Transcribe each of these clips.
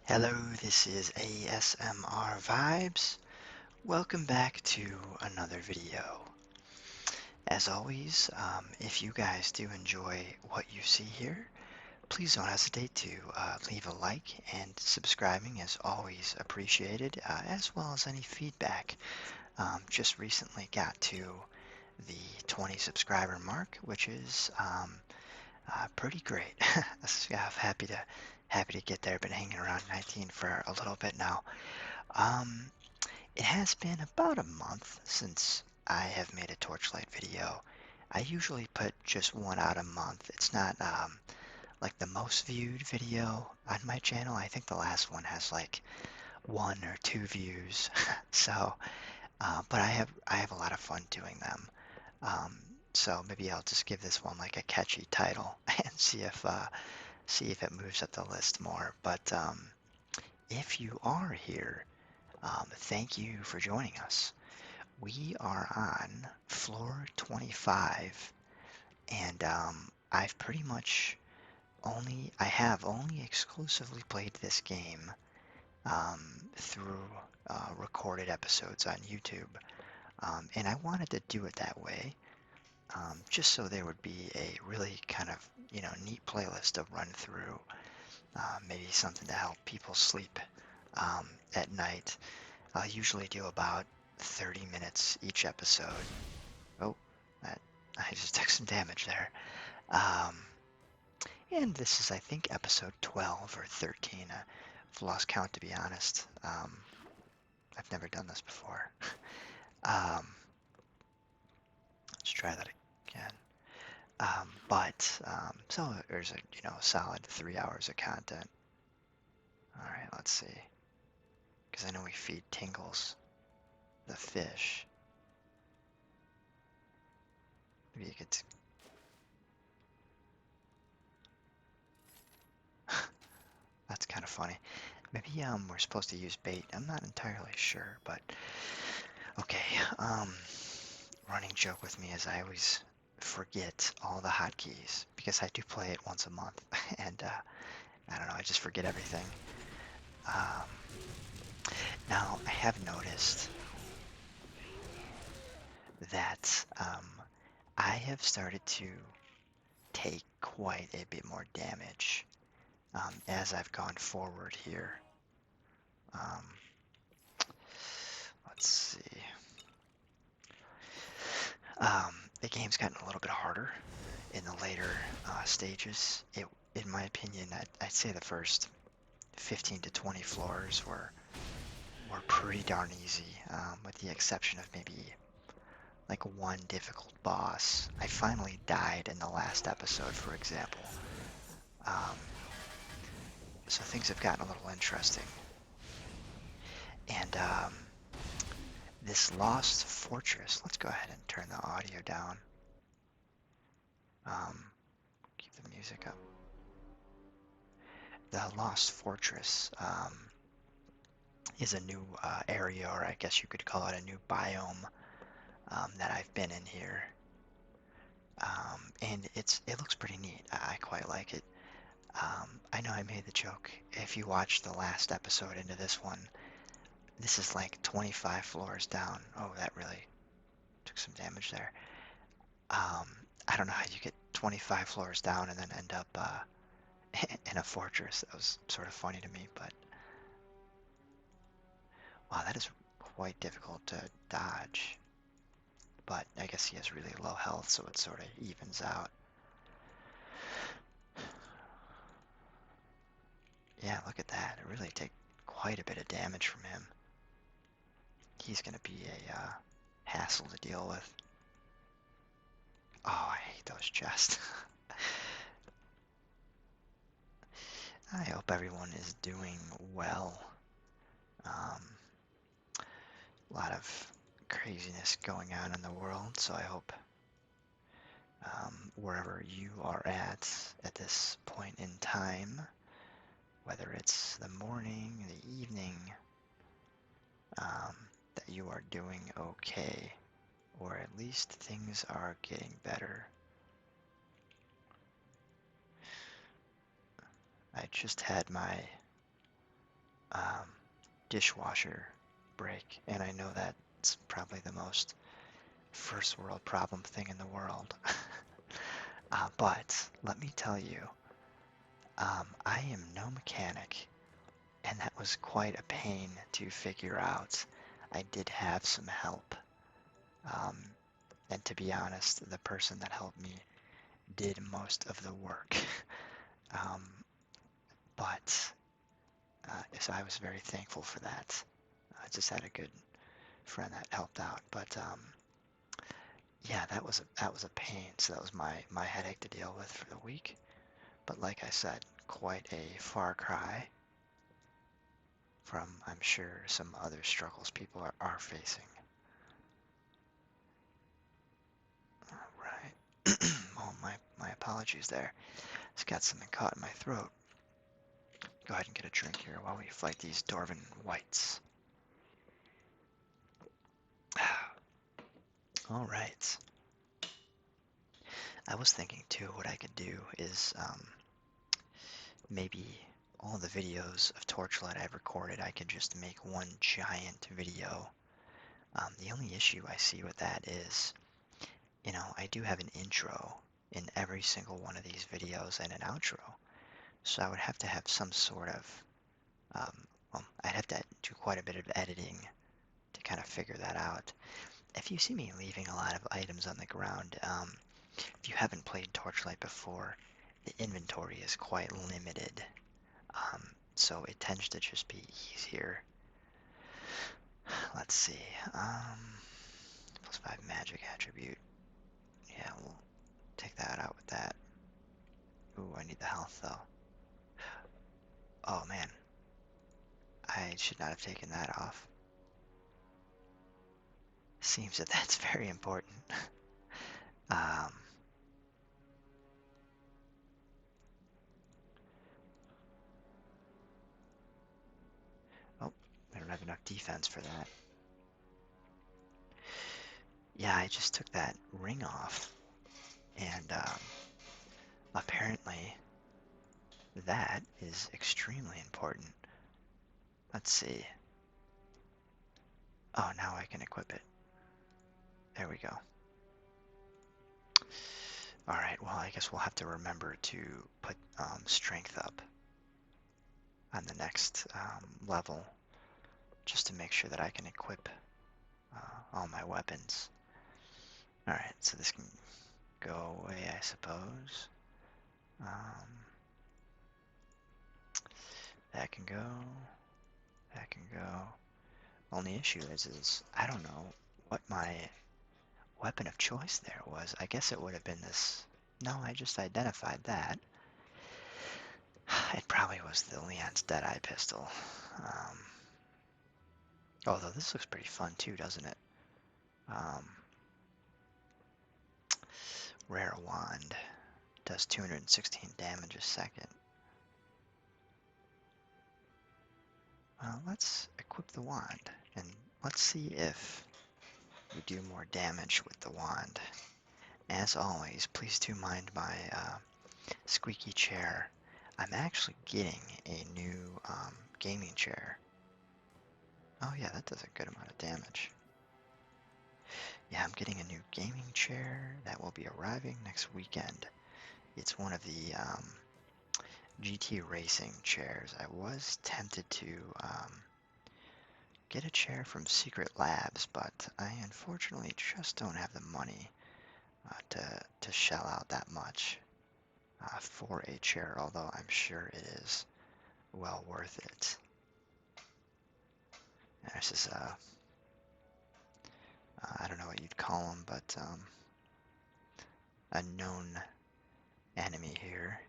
Hello, this is ASMR Vibes. Welcome back to another video. As always, if you guys do enjoy what you see here, please don't hesitate to leave a like, and subscribing is always appreciated, as well as any feedback. Just recently got to the 20 subscriber mark, which is pretty great. Yeah, I'm happy to get there. Been hanging around 19 for a little bit now. Um, it has been about a month since I have made a Torchlight video. I usually put just one out a month. It's not like the most viewed video on my channel. I think the last one has like one or two views. So, but I have a lot of fun doing them. Um, so maybe I'll just give this one like a catchy title and see if it moves up the list more. But if you are here, thank you for joining us. We are on floor 25, and I've pretty much I have only exclusively played this game through recorded episodes on YouTube. And I wanted to do it that way, just so there would be a really kind of, neat playlist to run through, maybe something to help people sleep at night. I'll usually do about 30 minutes each episode. Oh, that, I just took some damage there. Um, and this is, I think, episode 12 or 13. I've lost count, to be honest. I've never done this before. Um, let's try that again. So there's a, solid 3 hours of content. All right, let's see. Because I know we feed Tingles, the fish. Maybe you could. That's kind of funny. Maybe we're supposed to use bait. I'm not entirely sure, but okay. Running joke with me is I always forget all the hotkeys because I do play it once a month, and I don't know. I just forget everything. Um, Now I have noticed that I have started to take quite a bit more damage as I've gone forward here. Um, let's see. The game's gotten a little bit harder in the later stages. In my opinion, I'd say the first 15 to 20 floors were pretty darn easy, with the exception of maybe like one difficult boss. I finally died in the last episode, for example. Um, so things have gotten a little interesting. And this Lost Fortress, let's go ahead and turn the audio down. Keep the music up. The Lost Fortress is a new area, or I guess you could call it a new biome that I've been in here. And it looks pretty neat. I quite like it. I know I made the joke. If you watch the last episode into this one, this is like 25 floors down. Oh, that really took some damage there. I don't know how you get 25 floors down and then end up in a fortress. That was sort of funny to me, but wow, that is quite difficult to dodge. But I guess he has really low health, so it sort of evens out. Yeah, look at that. It really take quite a bit of damage from him. He's going to be a hassle to deal with. Oh, I hate those chests. I hope everyone is doing well. A lot of craziness going on in the world, so I hope wherever you are at this point in time, whether it's the morning, the evening, that you are doing okay, or at least things are getting better. I just had my um, dishwasher break, and I know that's probably the most first world problem thing in the world. But let me tell you, I am no mechanic, and that was quite a pain to figure out. I did have some help, um, and to be honest, the person that helped me did most of the work. um, but so I was very thankful for that. I just had a good friend that helped out, but yeah, that was a pain. So that was my headache to deal with for the week. But like I said, quite a far cry from, I'm sure, some other struggles people are facing. All right. Oh, my apologies there. It's got something caught in my throat. Go ahead and get a drink here while we fight these Dwarven Whites. All right. I was thinking too, what I could do is maybe all the videos of Torchlight I've recorded, I could just make one giant video. The only issue I see with that is, I do have an intro in every single one of these videos and an outro. So I would have to have some sort of, I'd have to do quite a bit of editing to kind of figure that out. If you see me leaving a lot of items on the ground, if you haven't played Torchlight before, the inventory is quite limited. So it tends to just be easier. Let's see. +5 magic attribute. Yeah, we'll take that out with that. Ooh, I need the health though. Oh man, I should not have taken that off. Seems that that's very important. um, oh, I don't have enough defense for that. Yeah, I just took that ring off, and apparently that is extremely important. Let's see. Oh, now I can equip it. There we go. Alright, well, I guess we'll have to remember to put strength up on the next level, just to make sure that I can equip all my weapons. Alright, so this can go away, I suppose. That can go. That can go. Only issue is I don't know what my weapon of choice there was. I guess it would have been this. No, I just identified that. It probably was the Leon's Deadeye pistol. Although this looks pretty fun too, doesn't it? Rare wand. Does 216 damage a second. Well, let's equip the wand, and let's see if we do more damage with the wand. As always, please do mind my squeaky chair. I'm actually getting a new gaming chair. Oh yeah, that does a good amount of damage. Yeah, I'm getting a new gaming chair that will be arriving next weekend. It's one of the GT racing chairs. I was tempted to get a chair from Secret Labs, but I unfortunately just don't have the money to shell out that much for a chair, although I'm sure it is well worth it. And this is I don't know what you'd call him, but a known enemy here.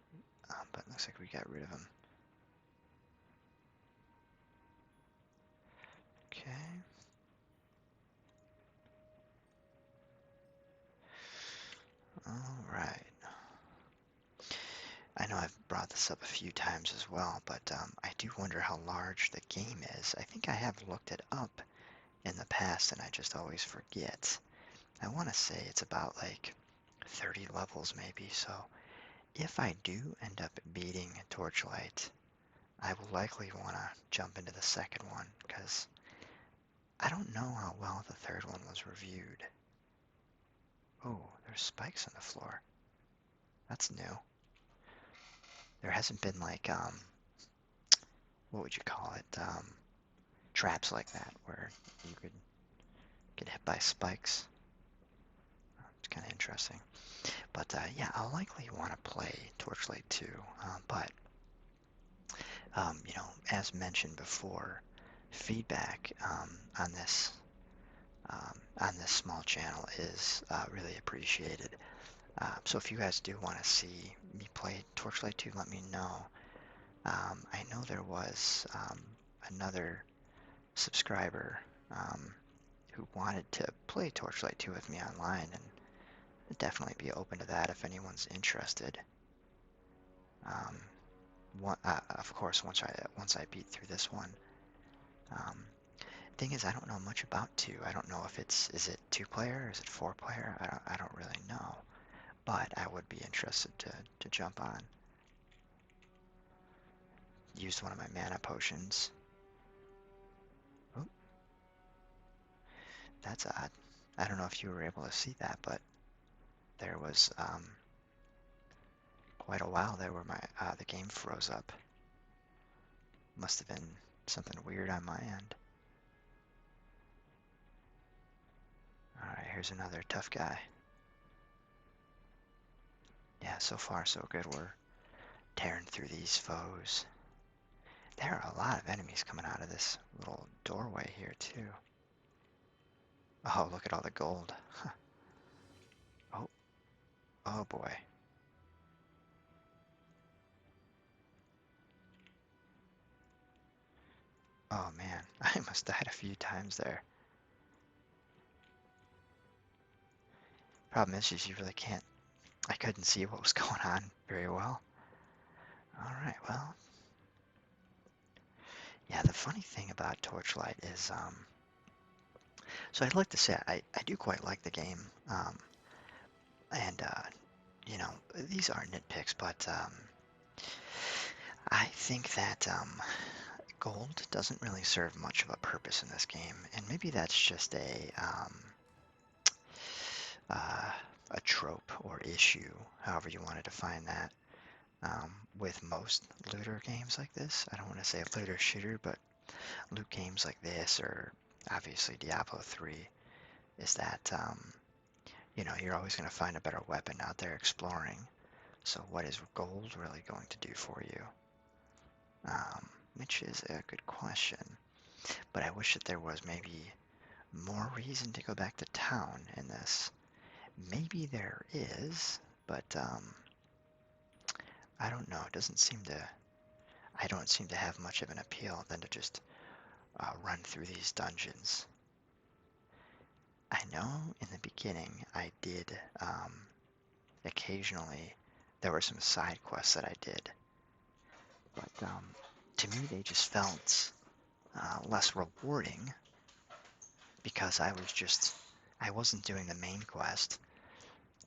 But it looks like we got rid of him. Okay. Alright. I know I've brought this up a few times as well, but I do wonder how large the game is. I think I have looked it up in the past and I just always forget. I want to say it's about like 30 levels maybe, so if I do end up beating Torchlight, I will likely want to jump into the second one because I don't know how well the third one was reviewed. Oh, there's spikes on the floor. That's new. There hasn't been like, what would you call it? Traps like that where you could get hit by spikes. It's kind of interesting. But yeah, I'll likely want to play Torchlight 2. But, as mentioned before, feedback on this small channel is really appreciated. So if you guys do want to see me play Torchlight 2, let me know. I know there was another subscriber who wanted to play Torchlight 2 with me online, and I'd definitely be open to that if anyone's interested. Of course, once I beat through this one. Thing is, I don't know much about 2. I don't know if is it 2-player, is it 4-player? I don't really know, but I would be interested to jump on. Used one of my mana potions. Oh, that's odd. I don't know if you were able to see that, but there was quite a while there where the game froze up. Must have been something weird on my end. Alright, here's another tough guy. Yeah, so far so good. We're tearing through these foes. There are a lot of enemies coming out of this little doorway here, too. Oh, look at all the gold. Huh. Oh, oh boy. Oh man, I almost died a few times there. Problem is you really can't, I couldn't see what was going on very well. Alright, well. Yeah, the funny thing about Torchlight is, so I'd like to say I do quite like the game. And, these are nitpicks, but I think that gold doesn't really serve much of a purpose in this game. And maybe that's just uh, a trope or issue, however you want to define that. With most looter games like this, I don't want to say looter shooter, but loot games like this, or obviously Diablo 3, is that, you're always going to find a better weapon out there exploring. So what is gold really going to do for you? Which is a good question. But I wish that there was maybe more reason to go back to town in this. Maybe there is, but I don't know. It doesn't seem to. I don't seem to have much of an appeal than to just run through these dungeons. I know in the beginning I did occasionally. There were some side quests that I did, but to me they just felt less rewarding because I wasn't doing the main quest,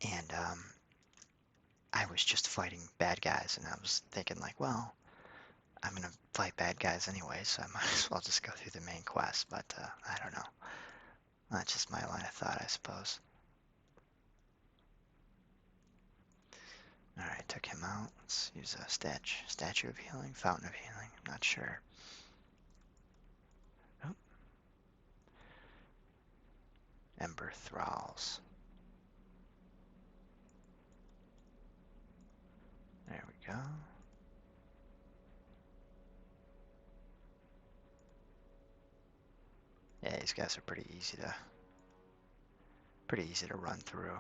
and I was just fighting bad guys, and I was thinking like, well, I'm gonna fight bad guys anyway, so I might as well just go through the main quest, but I don't know. That's just my line of thought, I suppose. Alright, took him out. Let's use a statue of healing, fountain of healing, I'm not sure. Oh, Ember Thralls. There we go. Yeah, these guys are pretty easy to run through.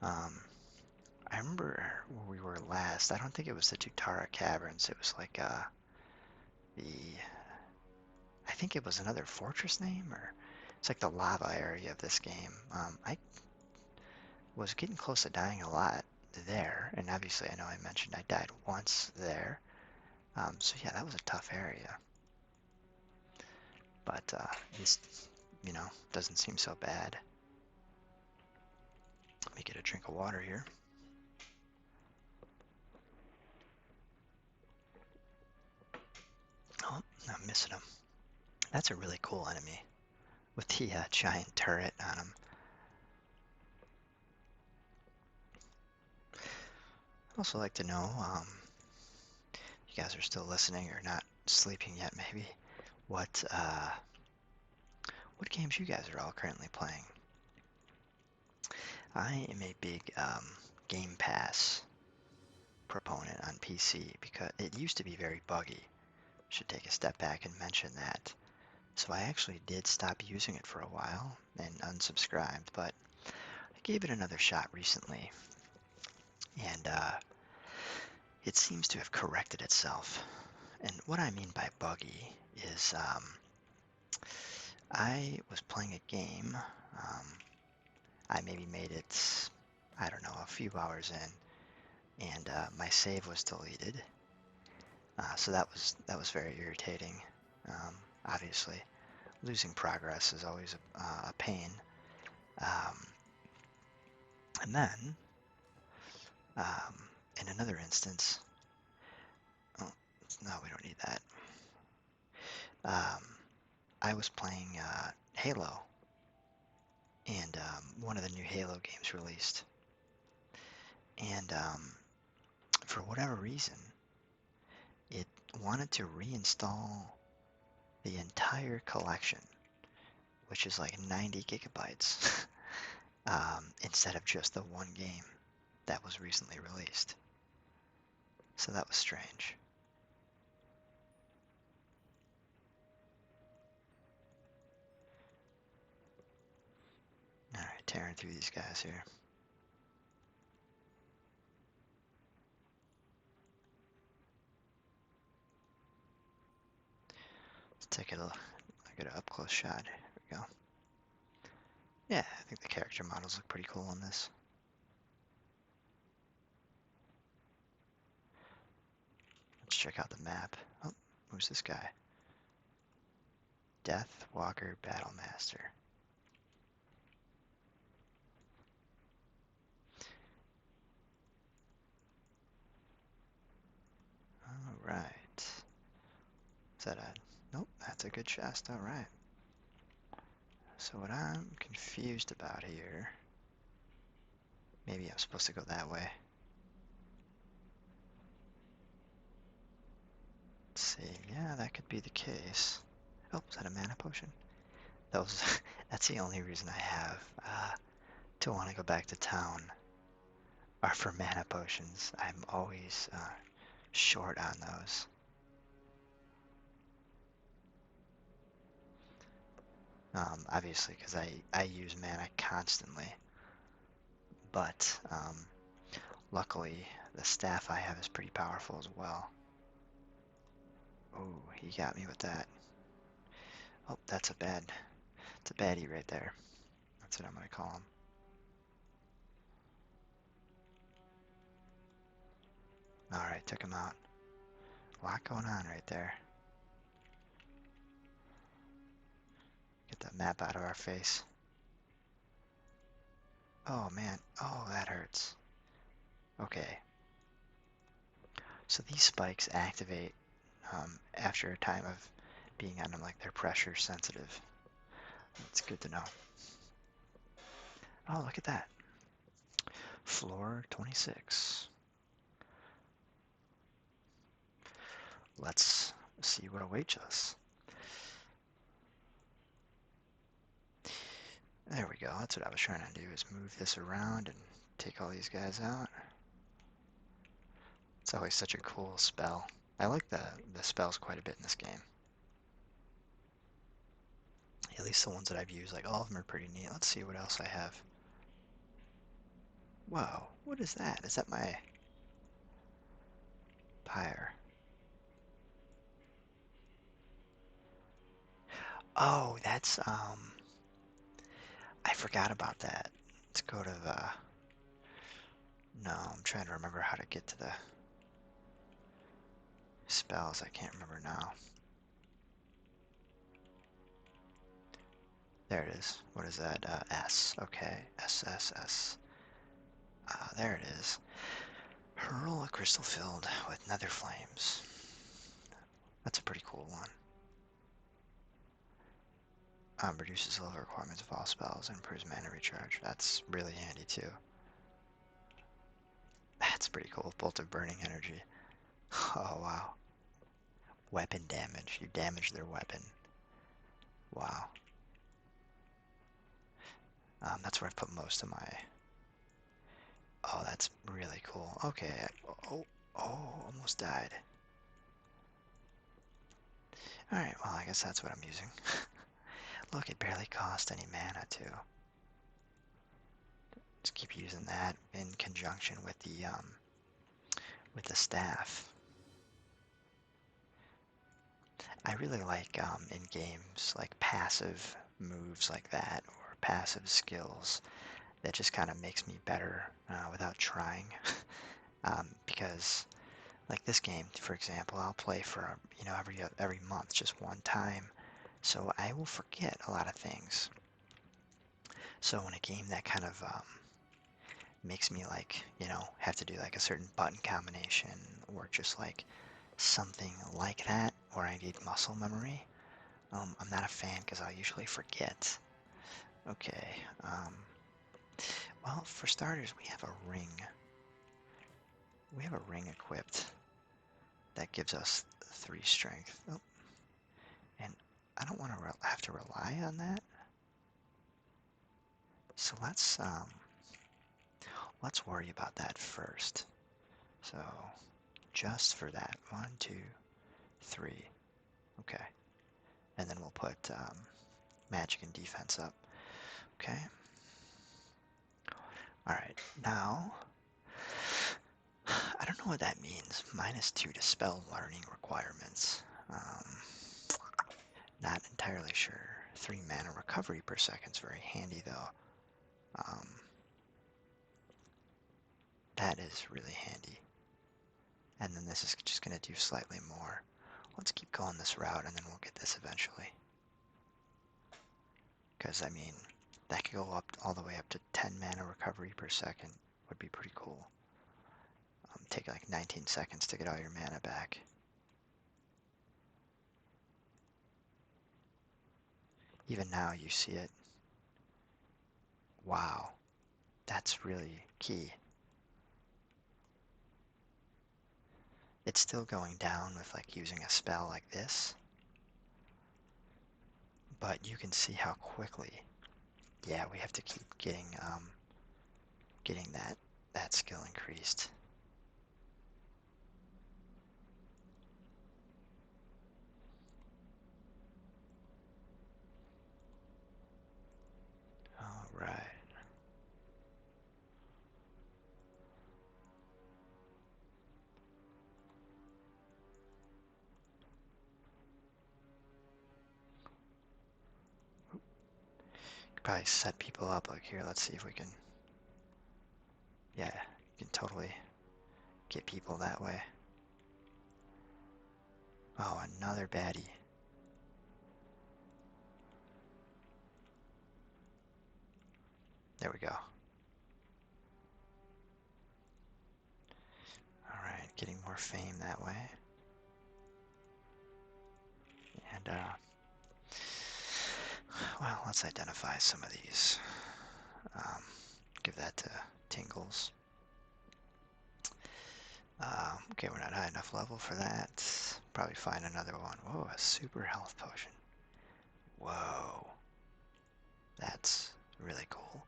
I remember where we were last. I don't think it was the Tutara Caverns. It was like the I think it was another fortress name, or it's like the lava area of this game. I was getting close to dying a lot there, and obviously I know I mentioned I died once there. So yeah, that was a tough area. But this, doesn't seem so bad. Let me get a drink of water here. That's a really cool enemy with the giant turret on him. I'd also like to know, if you guys are still listening or not sleeping yet, maybe, what what games you guys are all currently playing. I am a big Game Pass proponent on PC because it used to be very buggy. Should take a step back and mention that. So I actually did stop using it for a while and unsubscribed, but I gave it another shot recently, and it seems to have corrected itself. And what I mean by buggy is I was playing a game. I maybe made it, I don't know, a few hours in, and my save was deleted. So that was very irritating. Obviously, losing progress is always a pain. Um, and then, um, in another instance, oh, no, we don't need that. Um, I was playing Halo, and one of the new Halo games released, and for whatever reason, it wanted to reinstall the entire collection, which is like 90 gigabytes, instead of just the one game that was recently released. So that was strange. Alright, tearing through these guys here. Let's take a get an up-close shot. Here we go. Yeah, I think the character models look pretty cool on this. Let's check out the map. Oh, who's this guy? Death Walker Battlemaster. Alright. Is that a... Nope, that's a good chest. Alright. So what I'm confused about here... Maybe I'm supposed to go that way. Let's see. Yeah, that could be the case. Oh, is that a mana potion? That was... that's the only reason I have to want to go back to town. Are for mana potions. I'm always short on those. Obviously, because I use mana constantly. But luckily, the staff I have is pretty powerful as well. Oh, he got me with that. Oh, it's a baddie right there. That's what I'm gonna call him. Alright, took him out. A lot going on right there. Get that map out of our face. Oh man, oh that hurts. Okay. So these spikes activate after a time of being on them, like they're pressure sensitive. It's good to know. Oh, look at that. Floor 26. Let's see what awaits us. There we go. That's what I was trying to do, is move this around and take all these guys out. It's always such a cool spell. I like the spells quite a bit in this game. At least the ones that I've used, like all of them are pretty neat. Let's see what else I have. Whoa, what is that? Is that my pyre? Oh, that's I forgot about that. Let's go to the... No, I'm trying to remember how to get to the spells. I can't remember now. There it is. What is that? S. Okay. SSS. There it is. Hurl a crystal filled with nether flames. That's a pretty cool one. Reduces the level requirements of all spells and improves mana recharge. That's really handy too. That's pretty cool. Bolt of Burning Energy. Oh wow. Weapon damage. You damage their weapon. Wow. That's where I've put most of my... Oh, that's really cool. Okay. Almost died. Alright, well, I guess that's what I'm using. Look, it barely cost any mana, too. Just keep using that in conjunction with the staff. I really like in games like passive moves like that or passive skills that just kind of makes me better without trying. Because like this game, for example, I'll play for every month just one time, so I will forget a lot of things. So in a game that kind of makes me like have to do like a certain button combination or just like something like that, or I need muscle memory, I'm not a fan because I usually forget. Okay, well, for starters, we have a ring. We have a ring equipped that gives us 3 strength. Oh, and I don't want to have to rely on that. So let's worry about that first. So just for that, 1, 2, 3. Okay, and then we'll put magic and defense up. Okay. All right, now I don't know what that means. -2 to spell learning requirements. Not entirely sure. 3 mana recovery per second is very handy though. That is really handy. And then this is just going to do slightly more. Let's keep going this route and then we'll get this eventually. Because, I mean, that could go up all the way up to 10 mana recovery per second. Would be pretty cool. Take like 19 seconds to get all your mana back. Even now you see it. Wow. That's really key. It's still going down with like using a spell like this. But you can see how quickly. Yeah, we have to keep getting that skill increased. All right. Could probably set people up like here. Let's see if we can. Yeah, you can totally get people that way. Oh, another baddie. There we go. Alright, getting more fame that way. And, well, let's identify some of these. Give that to Tingles. Okay, we're not high enough level for that. Probably find another one. Whoa, a super health potion. Whoa. That's really cool.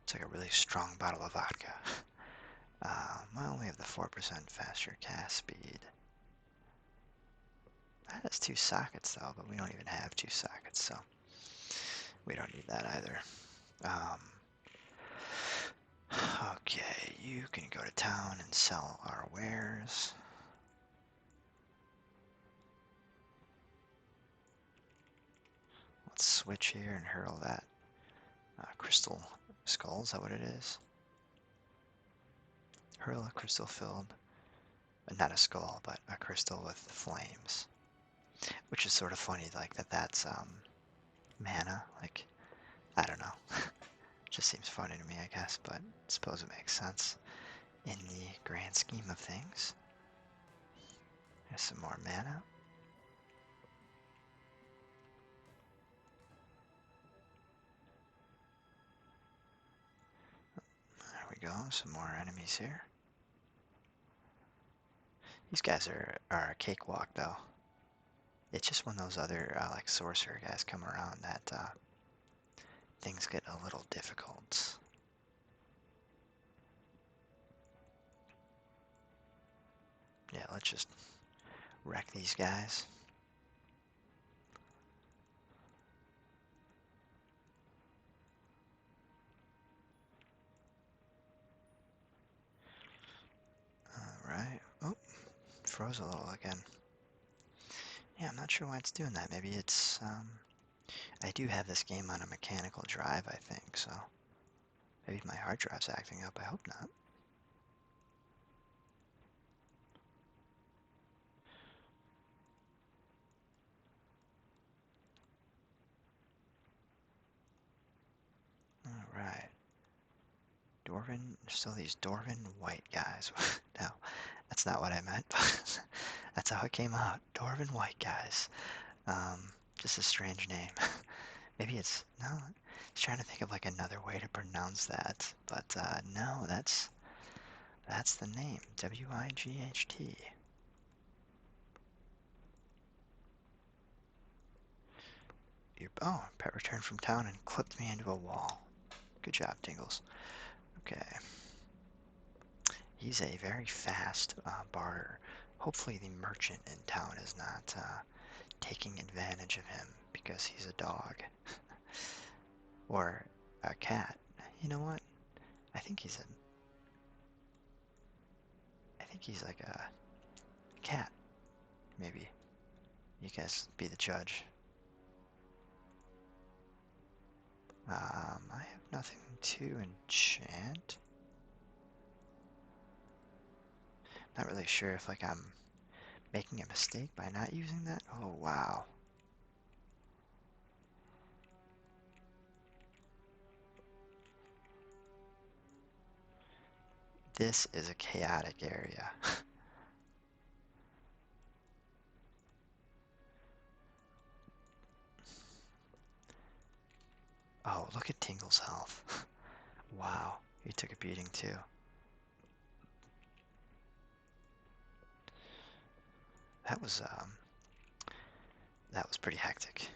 It's like a really strong bottle of vodka. Well, we have the 4% faster cast speed. That has 2 sockets though, but we don't even have 2 sockets, so we don't need that either. Okay, you can go to town and sell our wares. Let's switch here and hurl that crystal skull. Is that what it is? Hurl a crystal filled, not a skull, but a crystal with flames. Which is sort of funny, like that's mana. Like, I don't know. Just seems funny to me, I guess, but I suppose it makes sense in the grand scheme of things. There's some more mana. we go. Some more enemies here. These guys are a cakewalk, though. It's just when those other, like, sorcerer guys come around that things get a little difficult. Yeah, let's just wreck these guys. Alright. Oh, froze a little again. Yeah, I'm not sure why it's doing that. Maybe it's, I do have this game on a mechanical drive, I think, so maybe my hard drive's acting up. I hope not. Alright. Dwarven, still these Dwarven white guys. No, that's not what I meant. That's how it came out. Dwarven white guys. Just a strange name. Maybe it's, no, I was trying to think of like another way to pronounce that, but no, that's the name. W-I-G-H-T. Oh, pet returned from town and clipped me into a wall. Good job, Tingles. Okay. He's a very fast barter. Hopefully the merchant in town is not taking advantage of him because he's a dog. Or a cat. You know what? I think he's like a cat. Maybe. You guys be the judge. I have nothing to enchant. Not really sure if like I'm making a mistake by not using that. Oh wow. This is a chaotic area. Oh, look at Tingle's health. Wow, he took a beating too. That was pretty hectic.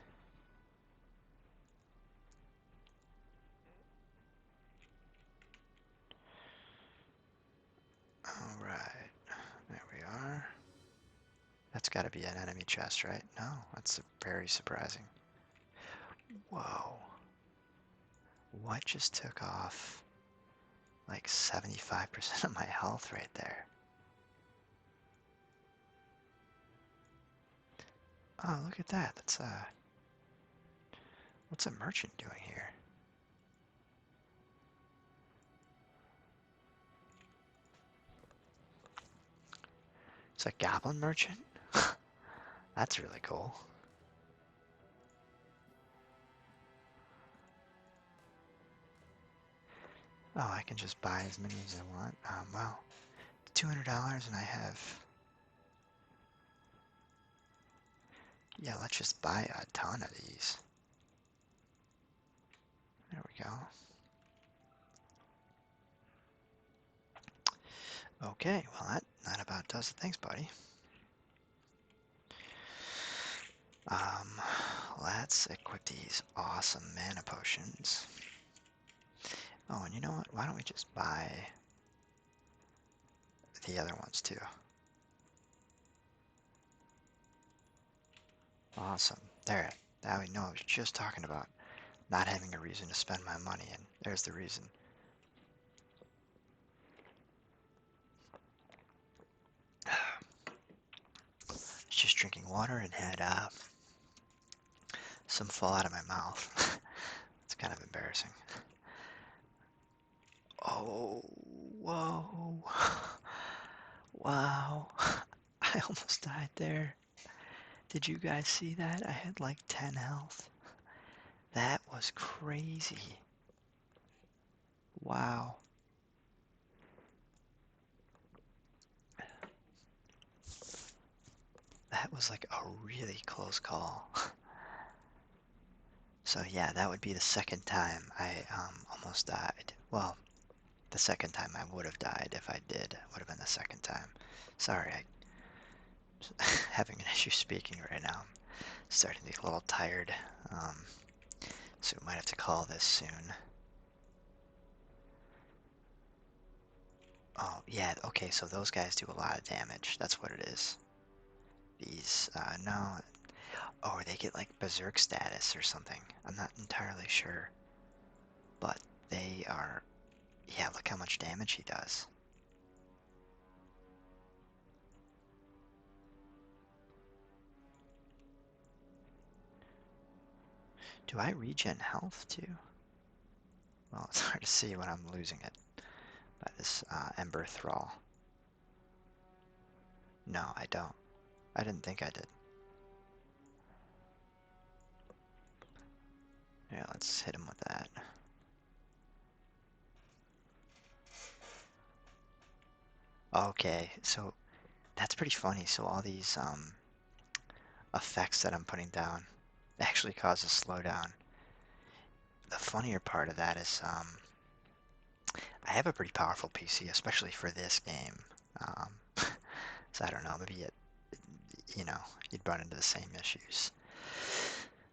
Alright, there we are. That's gotta be an enemy chest, right? No, that's very surprising. Whoa. What just took off like 75% of my health right there? Oh, look at that. That's what's a merchant doing here? It's a goblin merchant? That's really cool. Oh, I can just buy as many as I want. Well, $200 and I have... Yeah, let's just buy a ton of these. There we go. Okay, well that about does it. Thanks, buddy. Let's equip these awesome mana potions. Oh, and you know what? Why don't we just buy the other ones too? Awesome. There. Now we know I was just talking about not having a reason to spend my money, and there's the reason. Just drinking water and had some fall out of my mouth. It's kind of embarrassing. Oh, whoa. Wow. I almost died there. Did you guys see that? I had like 10 health. That was crazy. Wow. That was like a really close call. So yeah, that would be the second time I almost died. Well, The second time I would have died if I did. Would have been the second time. Sorry, I'm having an issue speaking right now. I'm starting to get a little tired. So we might have to call this soon. Oh, yeah, okay, so those guys do a lot of damage. That's what it is. These, no. Oh, they get like berserk status or something. I'm not entirely sure. But they are, yeah, look how much damage he does. Do I regen health too? Well, it's hard to see when I'm losing it by this Ember Thrall. No, I don't. I didn't think I did. Yeah, let's hit him with that. Okay, so that's pretty funny. So all these effects that I'm putting down actually cause a slowdown. The funnier part of that is I have a pretty powerful PC, especially for this game. Um, so I don't know, maybe you know, you'd run into the same issues.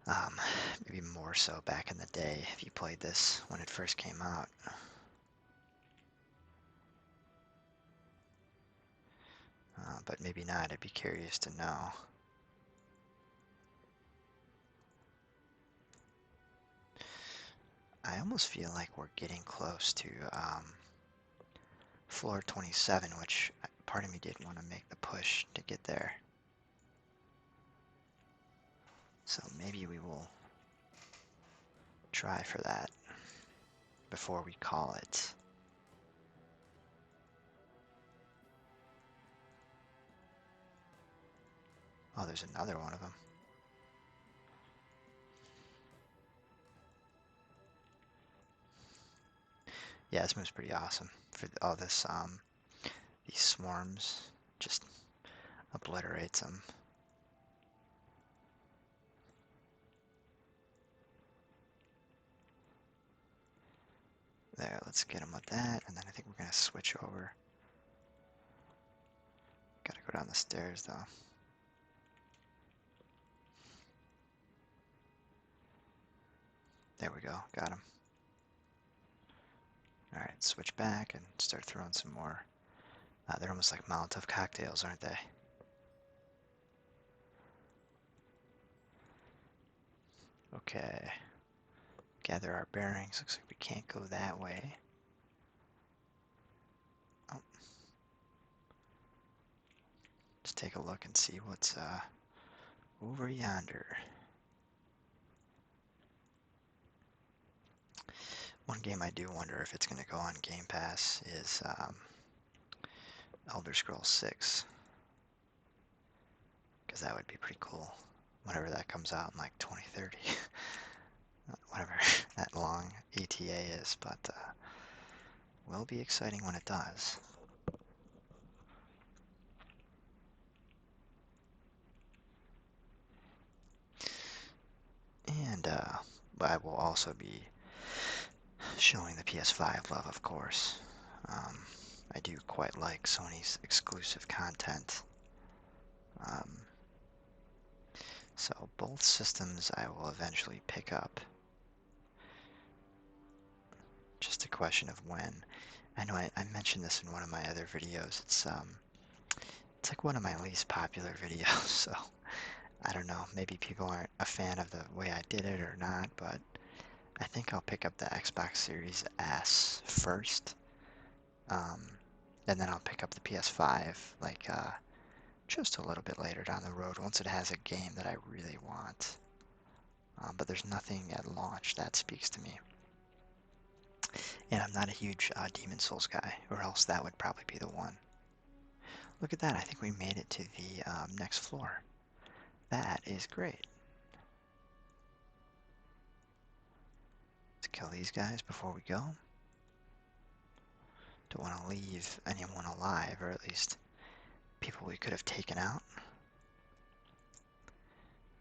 Um, Maybe more so back in the day if you played this when it first came out. But maybe not. I'd be curious to know. I almost feel like we're getting close to floor 27, which part of me did want to make the push to get there. So maybe we will try for that before we call it. Oh, there's another one of them. Yeah, this move's pretty awesome for all this, these swarms. Just obliterates them. There, let's get him with that, and then I think we're gonna switch over. Gotta go down the stairs though. There we go, got him. Alright, switch back and start throwing some more. They're almost like Molotov cocktails, aren't they? Okay. Gather our bearings. Looks like we can't go that way. Oh. Let's take a look and see what's over yonder. One game I do wonder if it's going to go on Game Pass is Elder Scrolls 6. Because that would be pretty cool whenever that comes out in like 2030. Whatever that long ETA is, but will be exciting when it does. And I will also be showing the PS5 love, of course. I do quite like Sony's exclusive content. So both systems I will eventually pick up. Just a question of when. I know I mentioned this in one of my other videos. It's like one of my least popular videos, so I don't know. Maybe people aren't a fan of the way I did it or not, but I think I'll pick up the Xbox Series S first. And then I'll pick up the PS5 like just a little bit later down the road once it has a game that I really want. But there's nothing at launch that speaks to me. And I'm not a huge Demon Souls guy, or else that would probably be the one. Look at that, I think we made it to the next floor. That is great. Let's kill these guys before we go. Don't want to leave anyone alive, or at least people we could have taken out.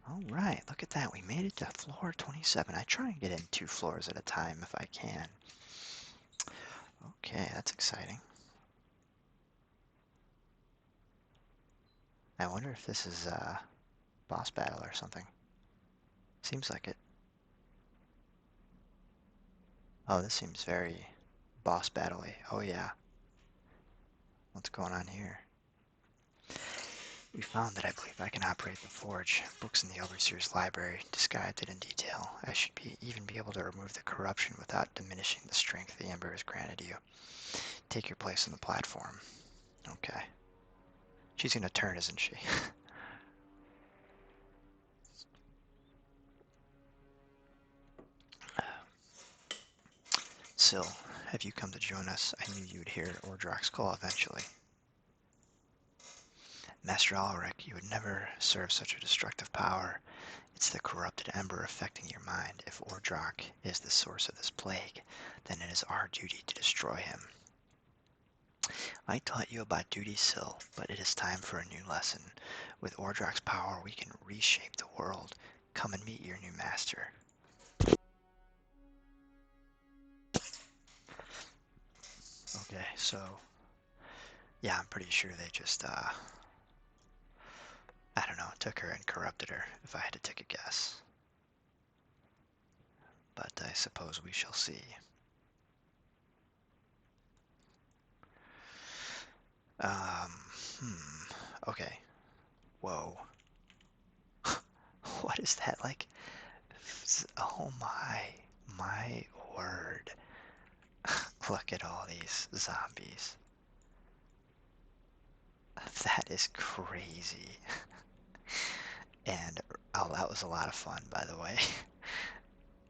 Alright, look at that. We made it to floor 27. I try and get in 2 floors at a time if I can. Okay, that's exciting. I wonder if this is a boss battle or something. Seems like it. Oh, this seems very boss battle-y. Oh yeah. What's going on here? We found that I believe I can operate the forge. Books in the Overseer's library described it in detail. I should even be able to remove the corruption without diminishing the strength the Ember has granted you. Take your place on the platform. Okay. She's gonna turn, isn't she? Syl, have you come to join us? I knew you'd hear Ordrock's call eventually. Master Alric, you would never serve such a destructive power. It's the corrupted Ember affecting your mind. If Ordrock is the source of this plague, then it is our duty to destroy him. I taught you about duty, Syl, but it is time for a new lesson. With Ordrock's power, we can reshape the world. Come and meet your new master. Okay, so yeah, I'm pretty sure they just I don't know, took her and corrupted her, if I had to take a guess. But I suppose we shall see. Um, okay. Whoa. What is that like? Oh my word. Look at all these zombies. That is crazy. And oh, that was a lot of fun, by the way.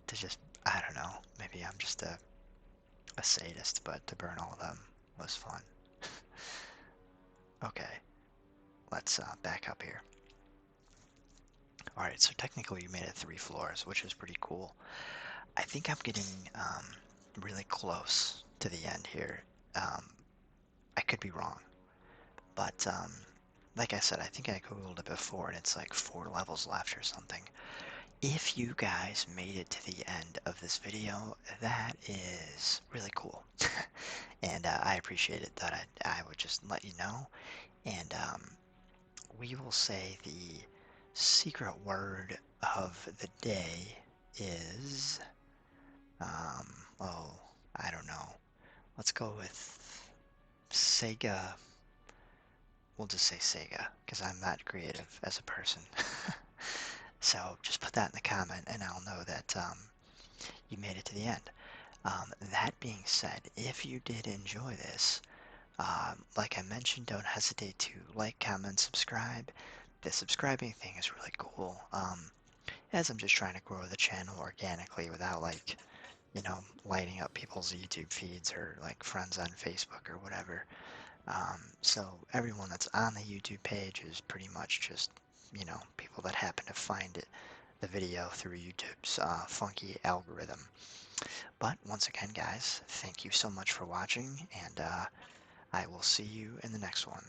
To just, I don't know, maybe I'm just a sadist, but to burn all of them was fun. Okay, let's back up here. Alright, so technically you made it 3 floors, which is pretty cool. I think I'm getting really close to the end here. I could be wrong, but like I said, I think I googled it before and it's like 4 levels left or something. If you guys made it to the end of this video, that is really cool. And I appreciate it that I would just let you know. And we will say the secret word of the day is, oh, I don't know. Let's go with Sega. We'll just say Sega, because I'm not creative as a person. So just put that in the comment, and I'll know that you made it to the end. That being said, if you did enjoy this, like I mentioned, don't hesitate to like, comment, subscribe. The subscribing thing is really cool, as I'm just trying to grow the channel organically without, like, you know, lighting up people's YouTube feeds or like friends on Facebook or whatever. So everyone that's on the YouTube page is pretty much just, you know, people that happen to find it, the video through YouTube's funky algorithm. But once again, guys, thank you so much for watching, and I will see you in the next one.